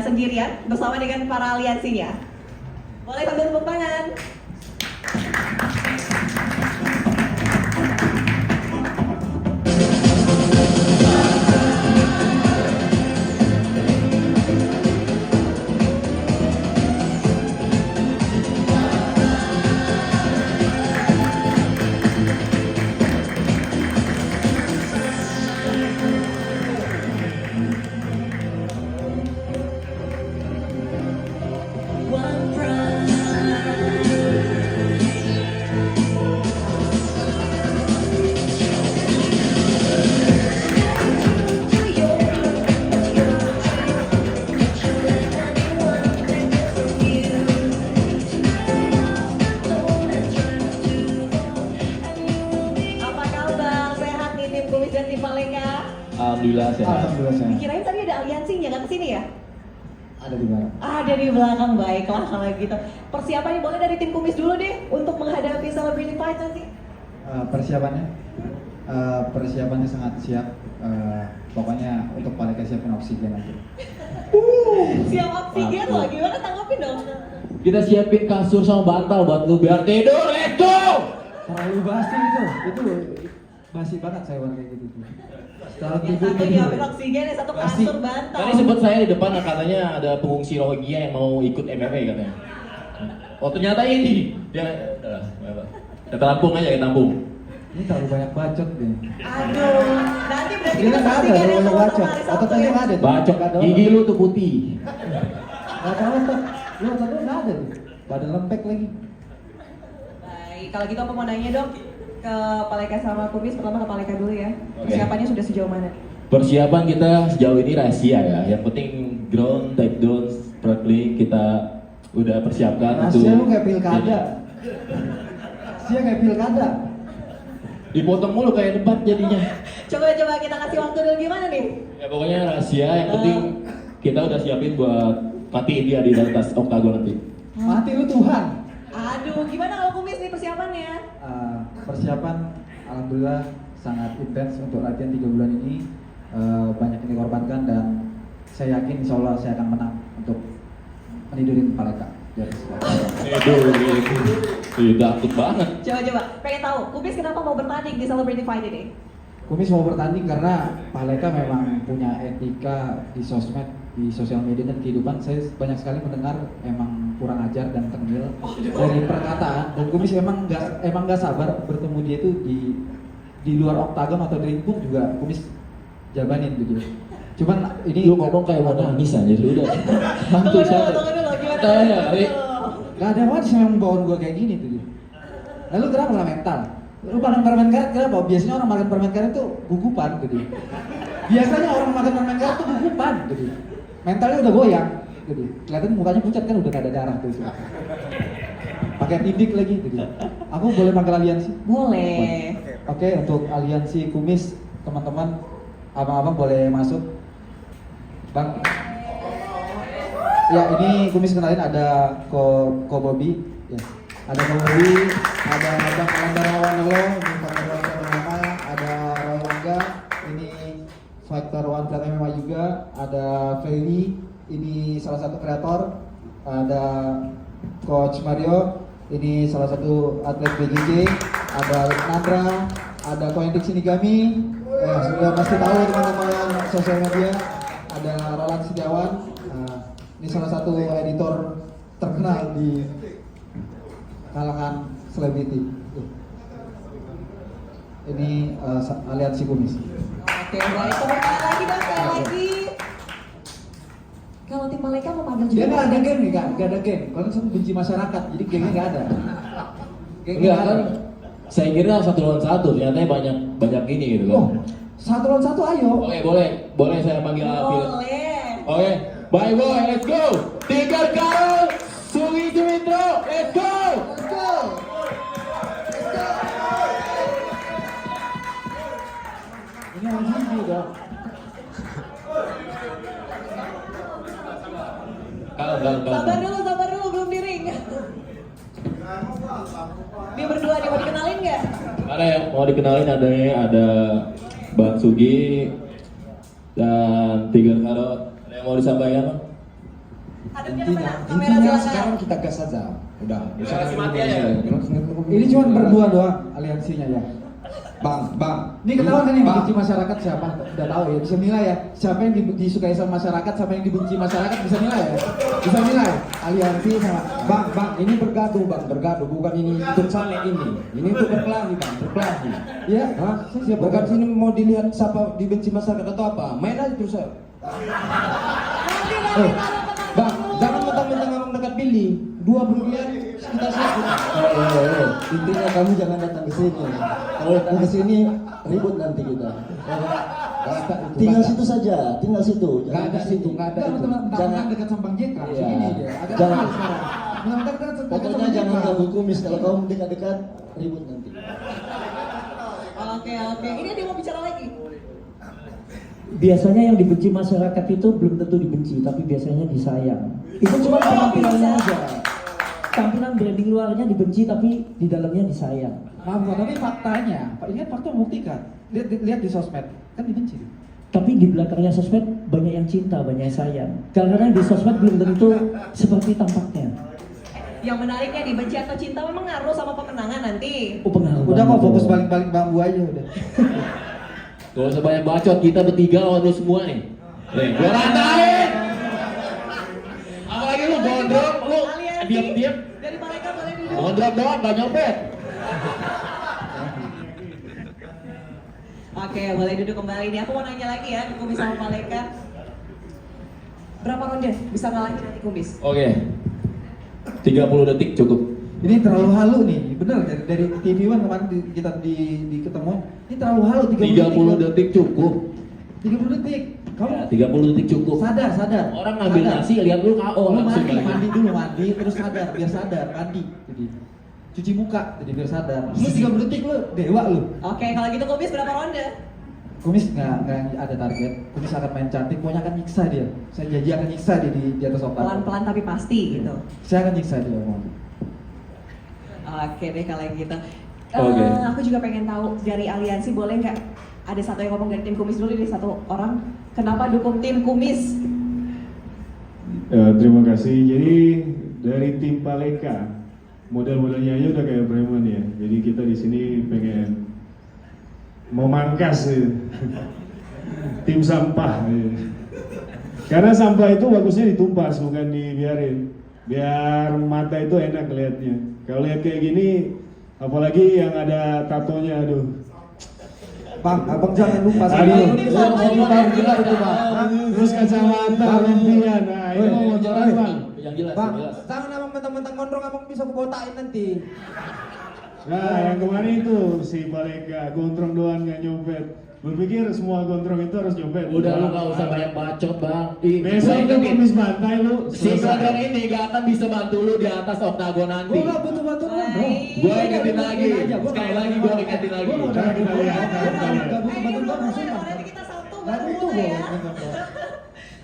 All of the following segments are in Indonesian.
Sendirian bersama dengan para aliansinya. Boleh sambil tepuk tangan. Alhamdulillah sehat. Dikirain tadi ada aliansinya, nggak kesini ya? Ada di belakang. Ada di belakang, baiklah kalau gitu. Persiapannya boleh dari tim kumis dulu deh untuk menghadapi Celebrity Fight nanti. Persiapannya sangat siap. Pokoknya untuk Paleka siapin oksigen aja. Siap oksigen loh, gimana tanggapin dong? Kita siapin kasur sama bantal buat lu biar tidur, let's go! Terlalu basi itu basi banget saya kayak gitu. Setelah tidur Satu nyiapin oksigen, yang satu kasur bantal. Tadi sempat saya di depan katanya ada pengungsi Rohingya yang mau ikut MMA katanya. Oh ternyata ini dia kita tampung aja, kita tampung. Ini terlalu banyak bacot deh. Aduh, nanti berarti Ini kita nggak ada oksigen yang banyak mau bacot. hari Sabtu Otaknya ya? nggak ada. Bacot, gigi lu tuh putih. Nggak tahu otak. Lu otaknya nggak ada. Pada lempek lagi. Baik, kalau gitu aku mau nanya dong ke Paleka sama Kumis, pertama ke Paleka dulu ya. Oke. Persiapannya sudah sejauh mana? Persiapan kita sejauh ini rahasia ya. Yang penting ground, takedown, grappling kita udah persiapkan untuk. Rahasia lu kayak pilkada. Rahasia kayak pilkada. Dipotong mulu kayak debat jadinya. Coba kita kasih waktu dulu gimana nih? Ya pokoknya rahasia, yang penting kita udah siapin buat matiin dia di atas oktagon nanti. Mati lu Tuhan. Aduh, gimana kalau Kumis nih persiapannya? Persiapan alhamdulillah sangat intens untuk latihan 3 bulan ini. Banyak yang dikorbankan dan saya yakin insya Allah saya akan menang untuk menidurin Paleka. Itu takut banget. Coba, pengen tahu, Kumis kenapa mau bertanding di Celebrity Fight ini? Kumis mau bertanding karena Paleka memang punya etika di sosmed, di sosial media dan kehidupan. Saya banyak sekali mendengar emang kurang ajar dan tengil dari perkataan. Dan Kumis emang nggak sabar bertemu dia itu di luar oktagon atau di ringkung juga Kumis jabanin gitu. Cuman ini Lu ngomong kayak mau nangis aja lu udah. Hantu santai. Tunggu dulu, gimana? Tanya, Ri. Gak ada banget sih yang bawa gue kayak gini tuh dia. Lalu kenapa nggak mental? Lu makan permen karet kenapa? Biasanya orang makan permen karet tuh gugupan gitu. Biasanya orang makan permen karet tuh gugupan gitu. Mentalnya udah goyang gitu. Kelihatan mukanya pucat kan udah gak ada darah tuh. Pakai tidik lagi gitu. Aku boleh panggil aliansi? Boleh. Oke, untuk aliansi Kumis teman-teman, abang-abang boleh masuk. Bang. Ya, ini Kumis kenalin ada Ko Bobby. Ya. Ada Ko Bobby, ada Bang Andarawan Lo, ini Fighter MMA, ada Roy Langga, ini Fighter One Flat MMA juga, ada Feli, ini salah satu kreator, ada Coach Mario, ini salah satu atlet BJJ, ada Nandra, ada Koendik Sinigami, sudah pasti tahu teman-teman sosial media, ada Roland Setiawan, ini salah satu editor terkenal di kalangan selebriti. Ini aliansi Kumis. Oke, baik. Tepuk tangan lagi dong, sekali lagi. Kalau tim Paleka mau panggil juga. Dia nggak ada geng nih, nggak ada geng. Kalau kan benci masyarakat, jadi gengnya nggak ada. Gengnya Enggak nggak kan? ada. Saya kira 1 lawan 1, ternyata banyak ini gitu kan. Oh, 1 lawan 1 ayo. Oke, boleh saya panggil Apil. Boleh. Oke, bye boy, let's go. Tinggal Karol, Sugi Jumindro, let's go. Let's go. Ini anjing juga. Sabar dulu, belum di ring. Dia berdua, dia mau dikenalin nggak? Ada ya, mau dikenalin ada Bang Sugi dan Tiger Karol. Ada yang mau disampaikan? Bang? Hadapnya kemana? Kamera Intinya silakan. sekarang kita gas saja. Udah. Generasi mati aja. Ini cuma berdua doang aliansinya ya. Bang. Ini ketahuan kan yang Bang. dibenci masyarakat siapa? Udah tahu ya, bisa nilai ya. Siapa yang disukai sama masyarakat, siapa yang dibenci masyarakat bisa nilai ya. Bisa nilai. Aliansi sama Bang, ini bergaduh, bukan ini untuk saling ini. Ini untuk berkelahi, Bang, berkelahi. ya. Hah? Saya siap Bukan sini mau dilihat siapa dibenci masyarakat atau apa. Main aja terus. Bang, jangan mentang-mentang ngomong dekat Billy. Dua berlian kita siap. Intinya kamu jangan datang ke sini. Kalau datang ke sini ribut nanti kita. Tinggal situ saja, tinggal situ. Nggak ada situ, nggak ada itu. Jangan Jangan, dekat sama Bang JK. Iya. Segini dia. Agak Jangan. kenal sekarang. Mentang-mentang dekat pokoknya sama jangan JK. ganggu kumis. Kalau kamu dekat-dekat ribut nanti. Oke. Ini dia mau bicara lagi. Biasanya yang dibenci masyarakat itu belum tentu dibenci, tapi biasanya disayang. Itu cuma penampilannya aja. Tampilan branding luarnya dibenci, tapi di dalamnya disayang. Maaf, tapi faktanya, Pak, ingat fakta membuktikan. Lihat di sosmed, kan dibenci. Tapi di belakangnya sosmed banyak yang cinta, banyak yang sayang. Karena di sosmed belum tentu seperti tampaknya. Yang menariknya nih, benci atau cinta memang ngaruh sama pemenangan nanti. Oh, pengaruh Udah banget kok fokus tuh. baling-baling bambu aja udah. Gak usah banyak bacot, kita bertiga lawan lu semua nih. Nih, gua ratain. Apalagi lu gondrong, lu diam-diam. Dari mereka boleh duduk. Gondrong doang, gak nyopet. Oke, boleh duduk kembali nih. Aku mau nanya lagi ya ke Kumis sama Paleka. Berapa ronde bisa ngalahin nanti Kumis? Oke. 30 detik cukup. Ini terlalu halu nih, bener dari TV One kemarin kita di ketemu. Ini terlalu halu 30 detik cukup. 30 detik. Kamu Ya, 30 detik cukup. sadar. Orang ngambil Sadar. nasi, lihat lu KO Lu langsung mandi, lagi. mandi dulu, mandi terus sadar, biar sadar, mandi. Jadi cuci muka, jadi biar sadar. Lu 30 detik lu dewa lu. Oke, kalau gitu Kumis berapa ronde? Kumis nggak ada target. Kumis akan main cantik, pokoknya akan nyiksa dia. Saya janji akan nyiksa dia di atas otak. Pelan-pelan tapi pasti gitu. Saya akan nyiksa dia mau. Oke deh kalau gitu. Oke. Aku juga pengen tahu dari aliansi, boleh nggak ada satu yang ngomong dari tim Kumis dulu, dari satu orang. Kenapa dukung tim Kumis? Terima kasih. Jadi dari tim Paleka, model-modelnya aja udah kayak preman ya. Jadi kita di sini pengen memangkas ya. Tim sampah. Ya. Karena sampah itu bagusnya ditumpas, bukan dibiarin. Biar mata itu enak lihatnya. Kalau lihat kayak gini, apalagi yang ada tatonya, aduh. Bang, abang jangan lupa Aduh, tadi. bang, jelas itu bang. Terus kacamata, lempian, nah ini mau jelas bang. Yang jelas, Bang, yang jelas. jangan abang mentang-mentang gondrong abang bisa kubotain nanti. Nah yang kemarin itu si Paleka, gondrong doang nggak nyopet. Berpikir semua gondrong itu harus nyopet. Udah lu gak usah banyak bacot bang. Ih, Besok gua udah ingetin, habis bantai lu. si gondrong ini gak akan bisa bantu lu di atas oktagon nanti. Gua nggak butuh bantuan bro. Gua ingetin lagi. Sekali lagi gua ingetin lagi. Ntar kita lihat. Gua nggak butuh Ini bantuan dulu sumpah. nanti kita satu Nggak baru butuh mulai gua. ya.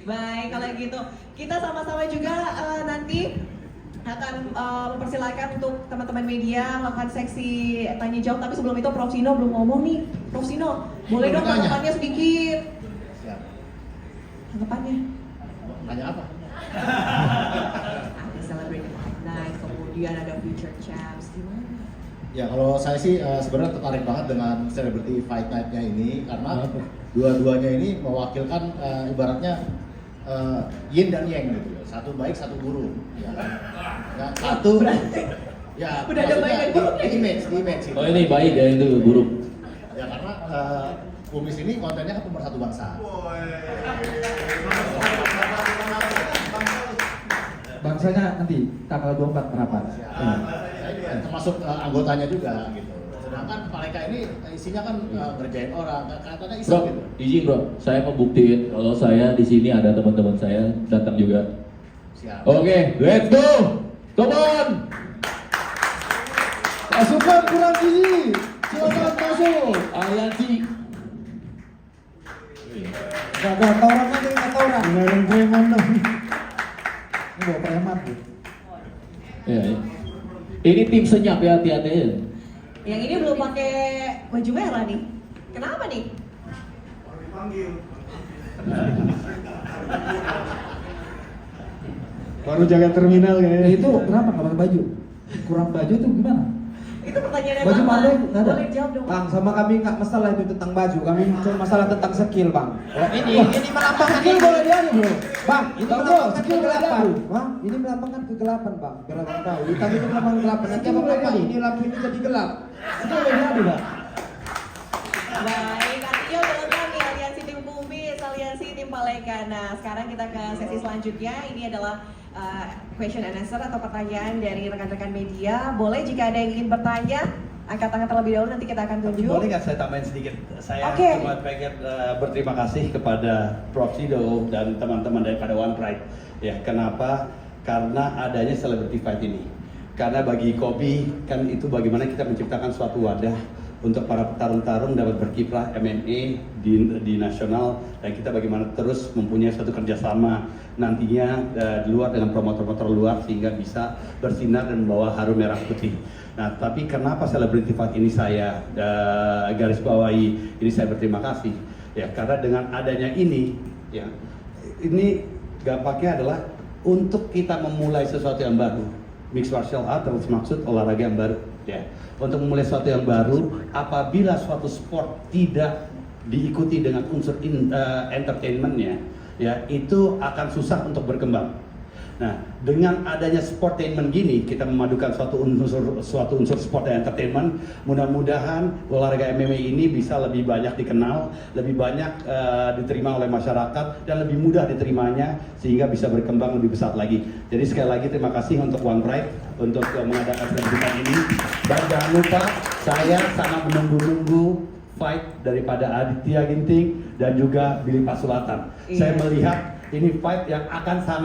Baik, kalau gitu kita sama-sama juga nanti akan mempersilahkan untuk teman-teman media melakukan seksi tanya jawab. Tapi sebelum itu Prof Sino belum ngomong nih. Prof Sino, boleh dong tanggapannya sedikit. Tanggapannya? Nanya apa? Ada Celebrity Fight Night, kemudian ada Future Champs, gimana? Ya kalau saya sih sebenarnya tertarik banget dengan Celebrity Fight Night-nya ini karena dua-duanya ini mewakilkan ibaratnya yin dan yang gitu ya. Satu baik, satu buruk. Ya, ya, satu ya Udah ada baik dan buruk di image gitu. Oh ini baik ya, itu buruk. Ya karena Kumis ini kontennya kan pemersatu bangsa. Bangsanya nanti tanggal 24 merapat. Saya termasuk anggotanya juga gitu. Sedangkan Paleka ini isinya kan ngerjain orang, katanya iseng Bro, gitu. izin bro, saya mau buktiin kalau saya di sini ada teman-teman saya datang juga. Siap. Oke, let's go, come on. Pasukan kurang gizi, silakan masuk. Aliansi. Kata orang nanti kata orang. Nggak ada preman dong. Ini bawa preman tuh. Ya, ya. Ini tim senyap ya, hati-hati ya. Yang ini belum pakai baju merah nih. Kenapa nih? Baru jaga terminal kayaknya. Itu kenapa nggak pakai baju? Kurang baju tuh gimana? Itu pertanyaan yang Baju lama. mana? Nggak ada. Boleh jawab dong. Bang, sama kami nggak masalah itu tentang baju, kami cuma masalah tentang skill, Bang. Oh, ini melambangkan Skill boleh diadu, bro. Bang, ini Bang, melambangkan skill boleh kegelapan. diadu. Bang, ini melambangkan kegelapan, Bang. Biar abang tahu. Hitam itu melambang kegelapan. Nanti abang apa? Ini lampu ini jadi gelap. Itu boleh diadu, Pak. Baik, artinya udah lengkap nih aliansi tim Kumis, aliansi tim Paleka. Nah, sekarang kita ke sesi selanjutnya. Ini adalah question and answer atau pertanyaan dari rekan-rekan media. Boleh jika ada yang ingin bertanya, angkat tangan terlebih dahulu, nanti kita akan tunjuk. Boleh nggak saya tambahin sedikit? Saya Oke. cuma pengen berterima kasih kepada Prof. Sido dan teman-teman daripada One Pride. Ya, kenapa? Karena adanya Celebrity Fight ini. Karena bagi Kobi, kan itu bagaimana kita menciptakan suatu wadah untuk para petarung-tarung dapat berkiprah MMA di nasional, dan kita bagaimana terus mempunyai suatu kerjasama nantinya di luar dengan promotor-promotor luar sehingga bisa bersinar dan membawa harum merah putih. Nah, tapi kenapa Celebrity Fight ini saya garis bawahi, ini saya berterima kasih ya, karena dengan adanya ini ya, ini gampangnya adalah untuk kita memulai sesuatu yang baru. Mixed martial art terus maksud olahraga yang baru ya. Untuk memulai sesuatu yang baru, apabila suatu sport tidak diikuti dengan unsur entertainmentnya ya, itu akan susah untuk berkembang. Nah, dengan adanya sportainment gini, kita memadukan suatu unsur sport dan entertainment. Mudah-mudahan olahraga MMA ini bisa lebih banyak dikenal, lebih banyak diterima oleh masyarakat, dan lebih mudah diterimanya sehingga bisa berkembang lebih besar lagi. Jadi sekali lagi terima kasih untuk One Pride untuk mengadakan kegiatan ini. Dan jangan lupa, saya sangat menunggu-nunggu fight daripada Aditya Ginting dan juga Billy Pasulatan. Iya. Saya melihat ini fight yang akan sangat